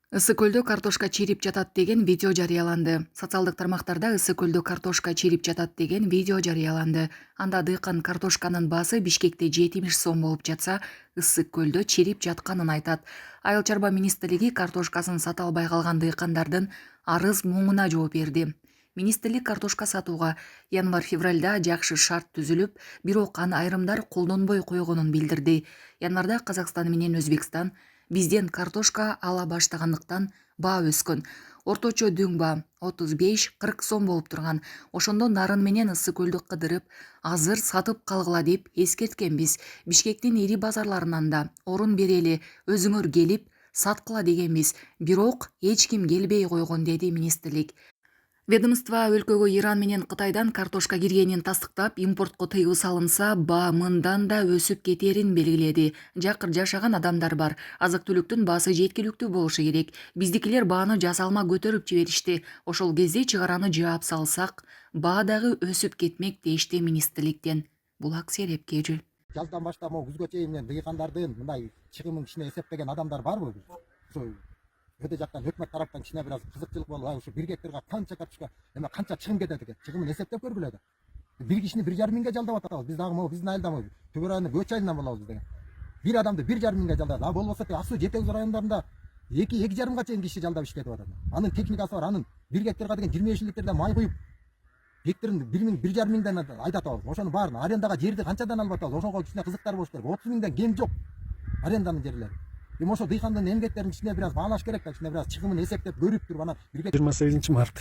Ысык көлдө картошка чирип жатат деген видео жарыяланды. Социалдык тармактарда ысык көлдө картошка чирип жатат деген видео жарыяланды. Анда дыйкан картошканын баасы Бишкекте 70 сом болуп жатса, ысык көлдө чирип жатканын айтат. Айыл чарба министрлиги картошкасын сата албай калган дыйкандардын арыз муңуна жооп берди. Министрлик картошка сатууга январь-февралда жакшы шарт түзүлүп, бирок аны айрымдар колдонбой койгонун билдирди. Январда Казакстан менен Өзбекстан бизден картошка ала баштагандыктан баа өскөн. Орточо дөң баа 35-40 сом болуп турган. Ошондо нарын менен ысык көлдү кыдырып, азыр сатып калгыла деп эскерткенбиз. Бишкектин ири базарларынан да орун берели, өзүңөр келип саткыла дегенбиз. Бирок эч ким келбей койгон, деди министрлик. Ведомство өлкөгө Иран менен Кытайдан картошка киргенин тастыктап, импортко тыюу салынса, баа мындан да өсүп кетерин белгиледи. Жакыр жашаган адамдар бар. Азык-түлүктүн баасы жеткиликтүү болушу керек. Биздикилер бааны жасалма көтөрүп жиберишти. Ошол кезде чыгараны жаап салсак, баа дагы өсүп кетмек дешти министрликтен. Булак Серепке. Жаздан баштап күзгө чейин дыйкандардын мындай чыгымын кичине эсептеген адамдар барбы? Ушу өтө жактан өкмөт тараптан кичине бир аз кызыкчылык болуп, ушу 1 гектарга канча картошка, эме канча чыгым кетет экен? Чыгымын эсептеп көргүлө да. Бир кишини 1,5 миңге жалдап атабыз. Биз дагы биздин айылда Түгөр айылында көч айылынан болобуз деген. Бир адамды 1,5 миңге жалдайт. А болбосо Ак Суу Жетек районунда 2,5 чейин киши жалдап иштетип атат. Анын техникасы бар, анын 1 гектарга деген 25 литрден май куюп, гектарын 1 миң 1,5 миңден айдатып алабыз. Ошону баарын арендаға жерди канчадан алып атабыз? Ошого кичине кызыктар болуш керек. 30 миңден кем жок аренданын жерлери. Эми ошо дыйкандын эмгектерин кичине бир аз баалаш керек да, кичине бир аз чыгымын эсептеп көрүп туруп, анан 28 март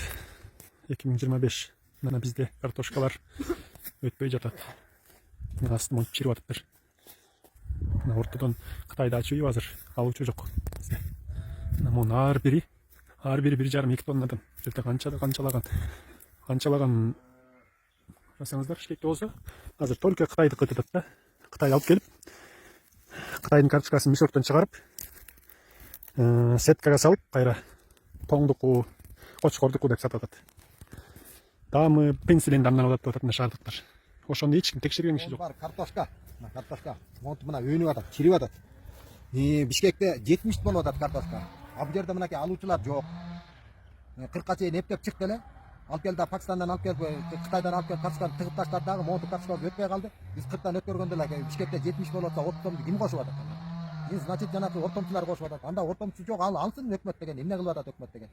2025 мына бизде картошкалар өтпөй жатат. Астын монтип чирип атыптыр. Мына ортодон Кытайда ачуу азыр алуучу жок. Мына ар бири 1,5-2 тоннадан жерде канчалаган жасаңыздар Бишкекте болсо, азыр только Кытайды кытытат да. Кытай алып келип, Кытайдын картошкасын мешоктон чыгарып, сеткага салып, кайра тоңдуку, кочкордуку деп сатат. Дамы пенсилин дамдан алат деп атат шаардыктар. Ошону эч ким текшерген киши жок. Картошка монтуп мына өнүп атат, чирип атат. Бишкекте 70 болуп атат картошка. А бу жерде мынакей алуучулар жок. 40ка чейин эптеп чыкты эле. Алып келди, Пакистандан алып келип, Кытайдан алып келип картошканы тыгып таштады дагы, монтуп картошка өтпөй калды. Биз 40тан өткөргөндө эле Бишкекте 70 болуп атса, 30 сомду ким кошуп атат? Значит жанагы ортомчулар кошуп атат. Анда ортомчу жок, алсын өкмөт деген. Эмне кылып атат өкмөт деген?